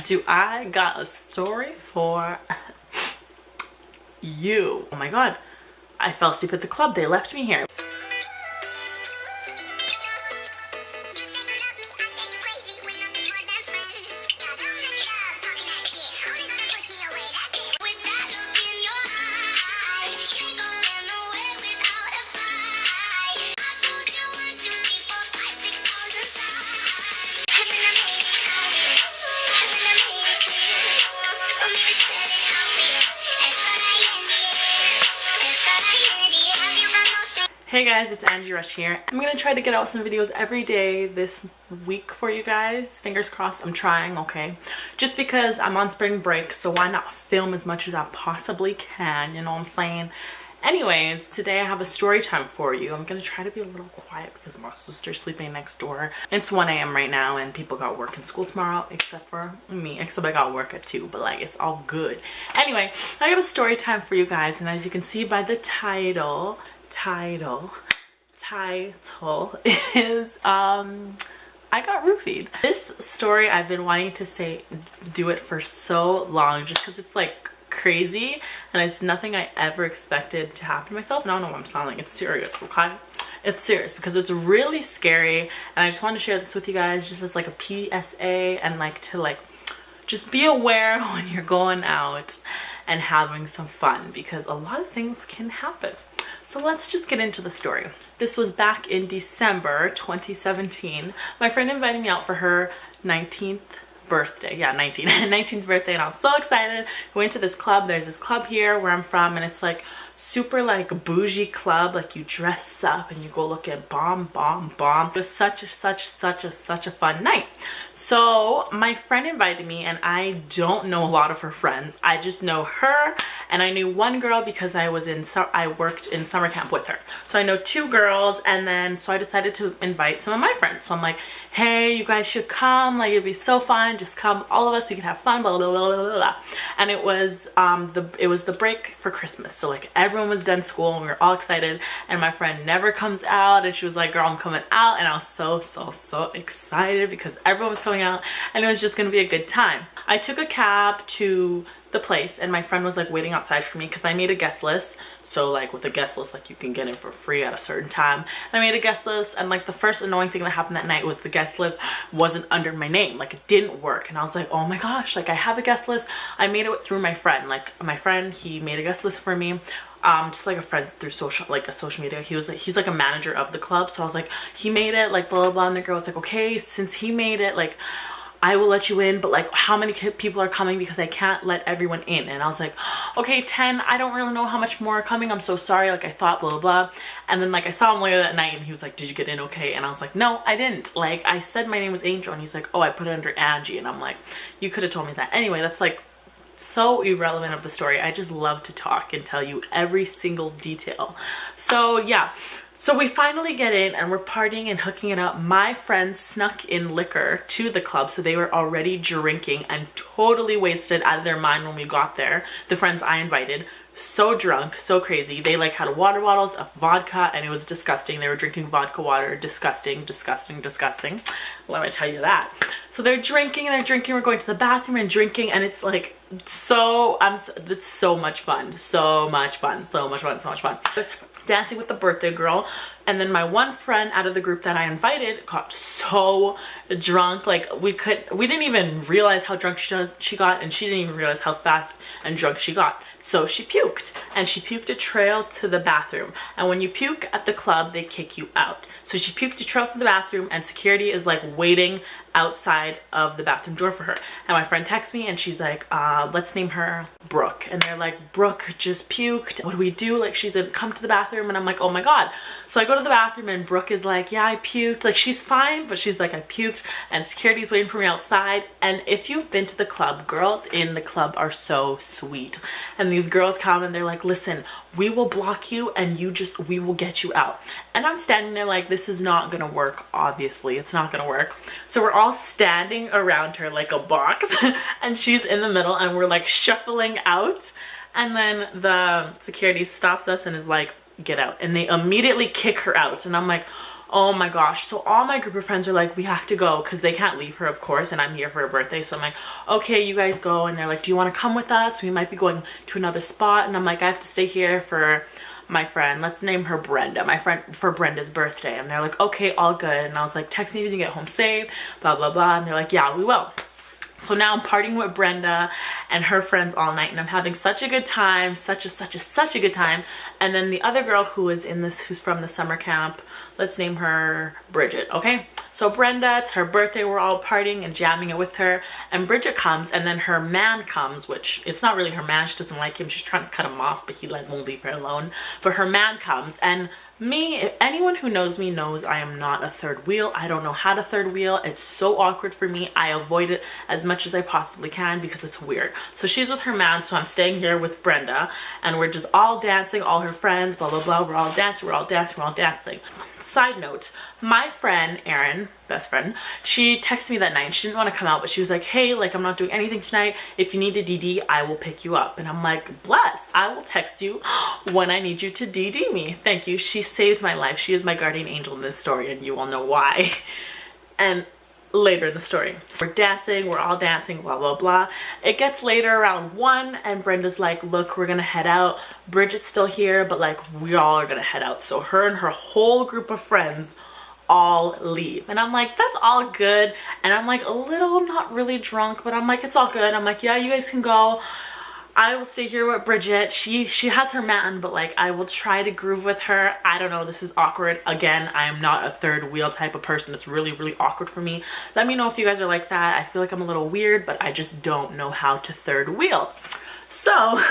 do I got a story for you. Oh my god, I fell asleep at the club. They left me here. Hey guys, it's Angie Rush here. I'm gonna try to get out some videos every day this week for you guys. Fingers crossed, I'm trying, okay? Just because I'm on spring break, so why not film as much as I possibly can, you know what I'm saying? Anyways, today I have a story time for you. I'm gonna try to be a little quiet because my sister's sleeping next door. It's 1 a.m. right now and people got work and school tomorrow except for me. Except I got work at 2, but like it's all good. Anyway, I got a story time for you guys, and as you can see by the title is I got roofied. This story I've been wanting to do it for so long just because it's like crazy and it's nothing I ever expected to happen to myself. No, I'm smiling. It's serious, okay? It's serious because it's really scary, and I just want to share this with you guys just as like a PSA and like to like just be aware when you're going out and having some fun because a lot of things can happen. So let's just get into the story. This was back in December 2017. My friend invited me out for her 19th birthday. Yeah, 19th birthday, and I was so excited. We went to this club. There's this club here where I'm from, and it's like super like bougie club. Like you dress up and you go look at bomb. It was such a fun night. So my friend invited me, and I don't know a lot of her friends. I just know her, and I knew one girl because I worked in summer camp with her. So I know 2 girls, and then so I decided to invite some of my friends. So I'm like, hey, you guys should come. Like it'd be so fun. Just come, all of us. We can have fun. Blah blah blah blah blah blah. And it was the break for Christmas. So like everyone was done school and we were all excited. And my friend never comes out, and she was like, "Girl, I'm coming out." And I was so excited because everyone was coming out, and it was just gonna be a good time. I took a cab to the place, and my friend was like waiting outside for me because I made a guest list. So like with a guest list, like you can get in for free at a certain time. And I made a guest list, and like the first annoying thing that happened that night was the guest list wasn't under my name. Like it didn't work, and I was like, oh my gosh, like I have a guest list. I made it through my friend. Like my friend, he made a guest list for me. Just like a friend through social media. He's like a manager of the club. So I was like, he made it, like blah blah blah. And the girl was like, okay, since he made it, like I will let you in, but like how many people are coming because I can't let everyone in. And I was like, okay, 10. I don't really know how much more are coming. I'm so sorry. Like I thought blah blah blah. And then like I saw him later that night, and he was like, did you get in okay? And I was like, no, I didn't. Like I said my name was Angel, and he's like, oh, I put it under Angie. And I'm like, you could have told me that. Anyway, that's like so irrelevant of the story. I just love to talk and tell you every single detail. So yeah, so we finally get in and we're partying and hooking it up. My friends snuck in liquor to the club, so they were already drinking and totally wasted out of their mind when we got there. The friends I invited, so drunk, so crazy. They like had water bottles of vodka, and it was disgusting. They were drinking vodka water. Disgusting. Let me tell you that. So they're drinking and they're drinking. We're going to the bathroom and drinking, and it's like it's so much fun. So much fun. Just dancing with the birthday girl, and then my one friend out of the group that I invited got so drunk. Like we didn't even realize how drunk she got, and she didn't even realize how fast and drunk she got. So she puked, and she puked a trail to the bathroom. And when you puke at the club, they kick you out. So she puked a trail to the bathroom, and security is like waiting outside of the bathroom door for her. And my friend texts me, and she's like, let's name her Brooke. And they're like, Brooke just puked. What do we do? Like she's gonna come to the bathroom. And I'm like, oh my god. So I go to the bathroom, and Brooke is like, yeah, I puked. Like she's fine, but she's like, I puked, and security's waiting for me outside. And if you've been to the club, girls in the club are so sweet. And these girls come and they're like, listen, we will block you, and we will get you out. And I'm standing there like, this is not gonna work. Obviously it's not gonna work. So we're all standing around her like a box and she's in the middle, and we're like shuffling out, and then the security stops us and is like, get out. And they immediately kick her out, and I'm like, Oh my gosh. So all my group of friends are like, we have to go because they can't leave her, of course, and I'm here for her birthday. So I'm like, okay, you guys go. And they're like, do you want to come with us? We might be going to another spot. And I'm like, I have to stay here for my friend. Let's name her Brenda. My friend for Brenda's birthday. And they're like, okay, all good. And I was like, text me when you get home safe, blah, blah, blah. And they're like, yeah, we will. So now I'm partying with Brenda and her friends all night, and I'm having such a good time, such a good time. And then the other girl who is in this, who's from the summer camp, let's name her Bridget, okay? So Brenda, it's her birthday, we're all partying and jamming it with her, and Bridget comes, and then her man comes, which it's not really her man, she doesn't like him, she's trying to cut him off, but he like won't leave her alone. But her man comes, and me, anyone who knows me knows I am not a third wheel. I don't know how to third wheel. It's so awkward for me. I avoid it as much as I possibly can because it's weird. So she's with her man, so I'm staying here with Brenda, and we're just all dancing, all her friends, blah, blah, blah. We're all dancing, we're all dancing, we're all dancing. Side note, my friend, Erin, best friend, she texted me that night and she didn't want to come out, but she was like, hey, like, I'm not doing anything tonight. If you need a DD, I will pick you up. And I'm like, bless, I will text you when I need you to DD me. Thank you. She saved my life. She is my guardian angel in this story, and you all know why. And later in the story, we're dancing, we're all dancing, blah, blah, blah. It gets later around 1, and Brenda's like, look, we're gonna head out. Bridget's still here, but like, we all are gonna head out. So her and her whole group of friends all leave, and I'm like, that's all good. And I'm like a little, not really drunk, but I'm like, it's all good. I'm like, yeah, you guys can go. I will stay here with Bridget. She has her man, but like, I will try to groove with her. I don't know, this is awkward. Again, I am not a third wheel type of person. It's really, really awkward for me. Let me know if you guys are like that. I feel like I'm a little weird, but I just don't know how to third wheel. So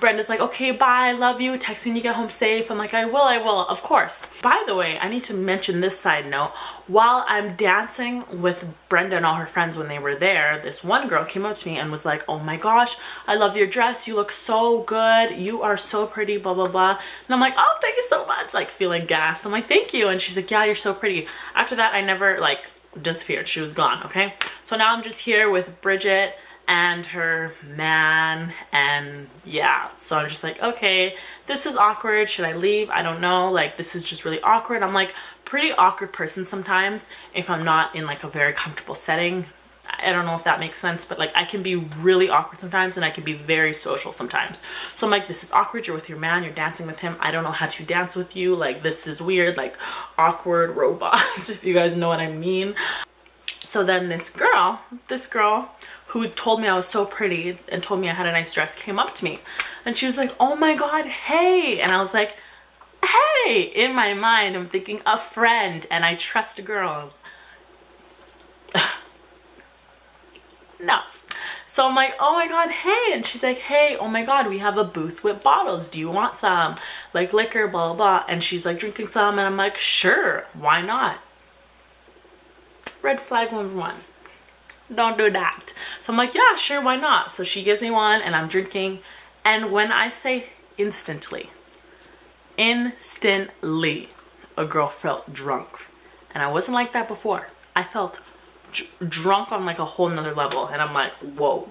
Brenda's like, okay, bye, love you, text me when you get home safe. I'm like, I will, of course. By the way, I need to mention this side note. While I'm dancing with Brenda and all her friends when they were there, this one girl came up to me and was like, oh my gosh, I love your dress, you look so good, you are so pretty, blah, blah, blah. And I'm like, oh, thank you so much, like feeling gassed. I'm like, thank you. And she's like, yeah, you're so pretty. After that, I never like disappeared. She was gone, okay? So now I'm just here with Bridget and her man, and yeah, so I'm just like, okay, this is awkward. Should I leave? I don't know, like, this is just really awkward. I'm like pretty awkward person sometimes if I'm not in like a very comfortable setting. I don't know if that makes sense, but like, I can be really awkward sometimes, and I can be very social sometimes. So I'm like, this is awkward. You're with your man, you're dancing with him, I don't know how to dance with you, like, this is weird, like awkward robots, if you guys know what I mean. So then this girl who told me I was so pretty and told me I had a nice dress came up to me, and she was like, oh my god, hey. And I was like, hey. In my mind, I'm thinking a friend, and I trust girls. No. So I'm like, oh my god, hey. And she's like, hey, oh my god, we have a booth with bottles, do you want some, like liquor, blah, blah, blah. And she's like drinking some, and I'm like, sure, why not? Red flag number 1. Don't do that. So I'm like, yeah, sure, why not? So she gives me one, and I'm drinking, and when I say instantly, a girl felt drunk. And I wasn't like that before. I felt drunk on like a whole nother level, and I'm like, whoa,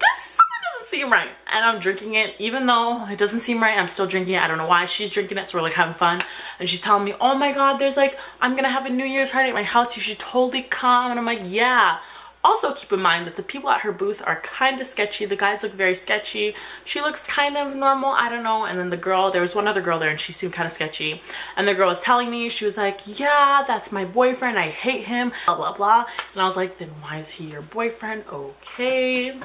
this doesn't seem right. And I'm drinking it, even though it doesn't seem right, I'm still drinking it. I don't know why. She's drinking it, so we're like having fun, and she's telling me, oh my god, there's like, I'm gonna have a New Year's party at my house, you should totally come. And I'm like, yeah. Also keep in mind that the people at her booth are kind of sketchy. The guys look very sketchy. She looks kind of normal, I don't know. And then the girl, there was one other girl there, and she seemed kind of sketchy. And the girl was telling me, she was like, yeah, that's my boyfriend, I hate him, blah, blah, blah. And I was like, then why is he your boyfriend? Okay,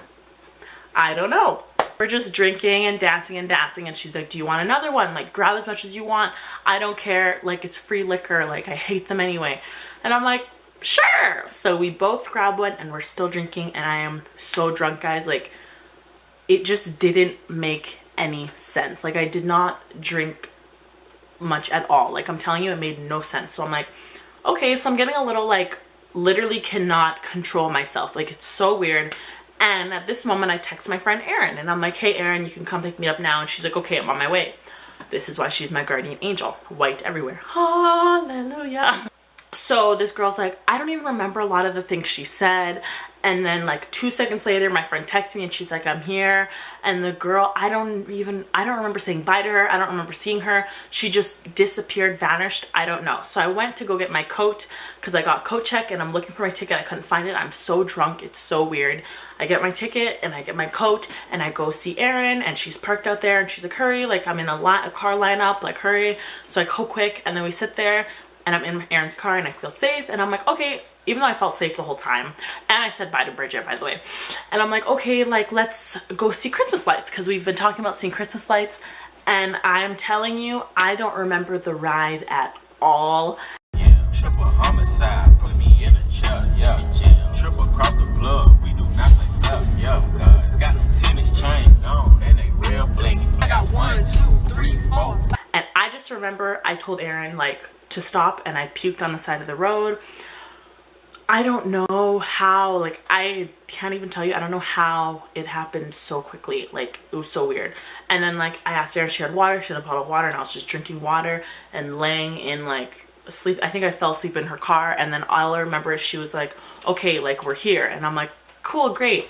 I don't know. We're just drinking and dancing, and she's like, do you want another one? Like, grab as much as you want, I don't care, like, it's free liquor, like, I hate them anyway. And I'm like, sure. So we both grab one, and we're still drinking, and I am so drunk, guys. Like, it just didn't make any sense. Like, I did not drink much at all. Like, I'm telling you, it made no sense. So I'm like, okay, so I'm getting a little like, literally cannot control myself. Like, it's so weird. And at this moment, I text my friend Erin, and I'm like, hey Erin, you can come pick me up now. And she's like, okay, I'm on my way. This is why she's my guardian angel. White everywhere. Hallelujah. So this girl's like, I don't even remember a lot of the things she said. And then like 2 seconds later, my friend texts me and she's like, I'm here. And the girl, I don't remember saying bye to her. I don't remember seeing her. She just disappeared, vanished. I don't know. So I went to go get my coat because I got coat check and I'm looking for my ticket. I couldn't find it. I'm so drunk. It's so weird. I get my ticket and I get my coat and I go see Erin and she's parked out there and she's like, hurry, like I'm in a car lineup, like hurry. So I go quick and then we sit there and I'm in Erin's car and I feel safe and I'm like, okay, even though I felt safe the whole time. And I said bye to Bridget, by the way. And I'm like, okay, like let's go see Christmas lights because we've been talking about seeing Christmas lights. And I'm telling you, I don't remember the ride at all. Yeah, triple homicide, put me in a chair, yeah. Triple across the plug, we do not like that, yeah. God, got them tennis chains on and they real blingy. I got 1, 2, 3, 4. And I just remember I told Erin like to stop and I puked on the side of the road. I don't know how, like I can't even tell you, I don't know how it happened so quickly. Like it was so weird. And then like I asked Erin if she had water, she had a bottle of water and I was just drinking water and laying in like sleep. I think I fell asleep in her car and then all I remember is she was like, okay, like we're here. And I'm like, cool, great.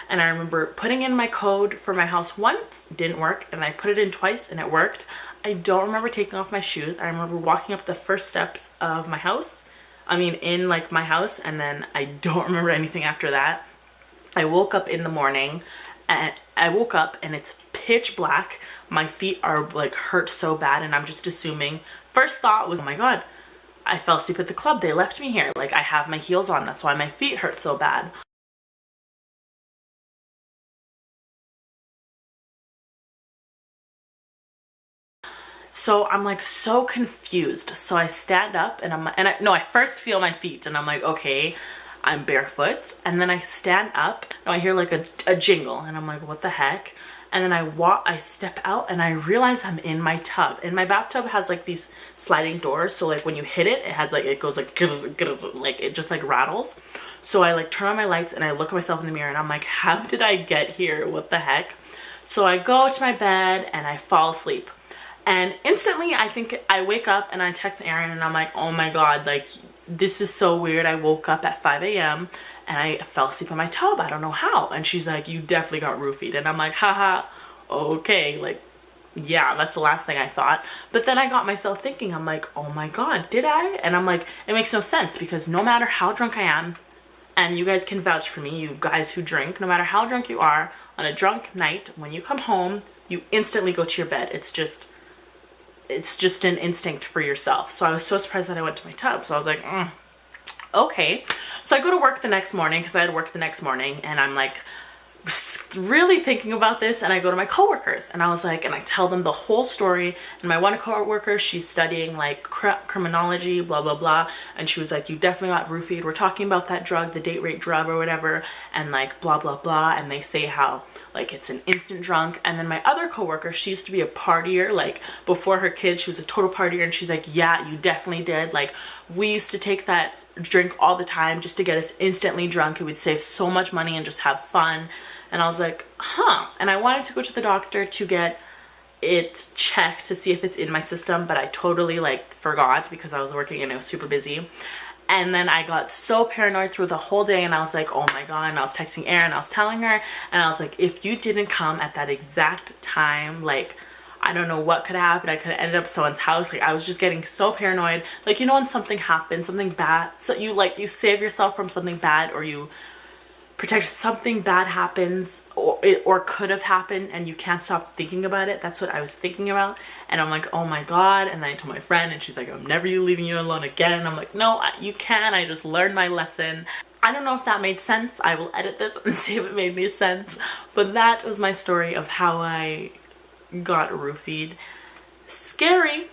And I remember putting in my code for my house once, didn't work, and I put it in twice and it worked. I don't remember taking off my shoes. I remember walking up the first steps of my house. I mean, in like my house, and then I don't remember anything after that. I woke up in the morning and it's pitch black. My feet are like hurt so bad and I'm just assuming, first thought was, oh my God, I fell asleep at the club. They left me here. Like I have my heels on. That's why my feet hurt so bad. So I'm like so confused. So I stand up and I first feel my feet and I'm like, okay, I'm barefoot. And then I stand up and I hear like a jingle and I'm like, what the heck? And then I step out and I realize I'm in my tub. And my bathtub has like these sliding doors. So like when you hit it, it has like, it goes like, like it just like rattles. So I like turn on my lights and I look at myself in the mirror and I'm like, how did I get here? What the heck? So I go to my bed and I fall asleep. And instantly, I think I wake up and I text Erin and I'm like, oh my God, like this is so weird. I woke up at 5 a.m. and I fell asleep in my tub. I don't know how. And she's like, you definitely got roofied. And I'm like, haha, okay. Like, yeah, that's the last thing I thought. But then I got myself thinking, I'm like, oh my God, did I? And I'm like, it makes no sense because no matter how drunk I am, and you guys can vouch for me, you guys who drink, no matter how drunk you are, on a drunk night, when you come home, you instantly go to your bed. It's just an instinct for yourself. So I was so surprised that I went to my tub. So I was like, okay. So I go to work the next morning because I had work the next morning and I'm like really thinking about this and I go to my coworkers and I was like, and I tell them the whole story. And my one coworker, she's studying like criminology, blah, blah, blah. And she was like, you definitely got roofied. We're talking about that drug, the date rape drug or whatever. And like blah, blah, blah. And they say how like it's an instant drunk. And then my other coworker, she used to be a partier, like before her kids, she was a total partier. And she's like, yeah, you definitely did. Like we used to take that drink all the time just to get us instantly drunk. It would save so much money and just have fun. And I was like, huh. And I wanted to go to the doctor to get it checked to see if it's in my system, but I totally like forgot because I was working and it was super busy. And then I got so paranoid through the whole day and I was like, oh my God. And I was texting Erin, I was telling her, and I was like, if you didn't come at that exact time, like, I don't know what could have happened. I could have ended up at someone's house. Like I was just getting so paranoid. Like, you know, when something happens, something bad, so you save yourself from something bad or you protect something bad happens or could have happened and you can't stop thinking about it. That's what I was thinking about. And I'm like, oh my God. And then I told my friend and she's like, I'm never leaving you alone again. And I'm like, no, you can. I just learned my lesson. I don't know if that made sense. I will edit this and see if it made any sense. But that was my story of how I got roofied. Scary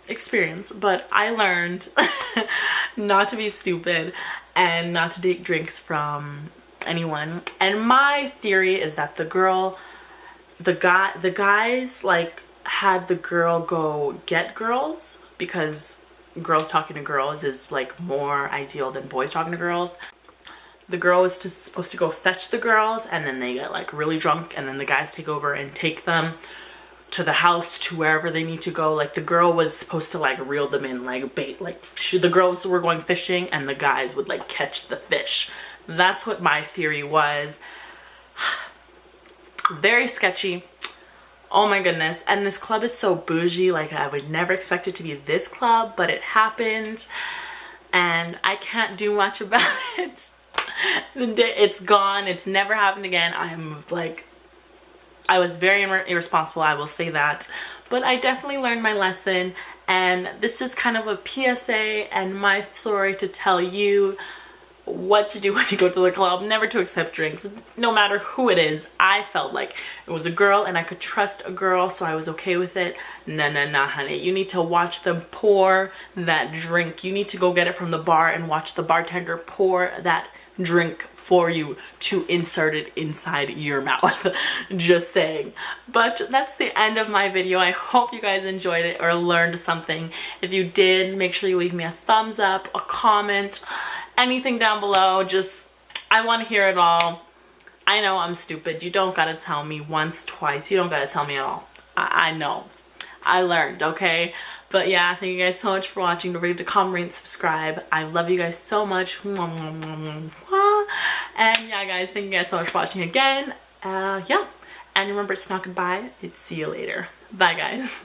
experience, but I learned not to be stupid and not to take drinks from anyone. And my theory is that the guys like had the girl go get girls because girls talking to girls is like more ideal than boys talking to girls. The girl was supposed to go fetch the girls and then they get like really drunk and then the guys take over and take them to the house, to wherever they need to go. Like the girl was supposed to like reel them in like bait, like the girls were going fishing and the guys would like catch the fish. That's what my theory was. Very sketchy. Oh my goodness. And this club is so bougie. Like I would never expect it to be this club, but it happened and I can't do much about it. It's gone. It's never happened again. I was very irresponsible, I will say that. But I definitely learned my lesson, and this is kind of a PSA and my story to tell you what to do when you go to the club. Never to accept drinks, no matter who it is. I felt like it was a girl and I could trust a girl, so I was okay with it. Nah, honey. You need to watch them pour that drink. You need to go get it from the bar and watch the bartender pour that drink for you to insert it inside your mouth. Just saying. But that's the end of my video. I hope you guys enjoyed it or learned something. If you did, make sure you leave me a thumbs up, a comment, anything down below. Just, I want to hear it all. I know I'm stupid. You don't gotta tell me once, twice. You don't gotta tell me at all. I know. I learned, okay? But yeah, thank you guys so much for watching. Don't forget to comment, rate, and subscribe. I love you guys so much. And yeah, guys, thank you guys so much for watching again. Yeah. And remember, it's not goodbye. It's see you later. Bye, guys.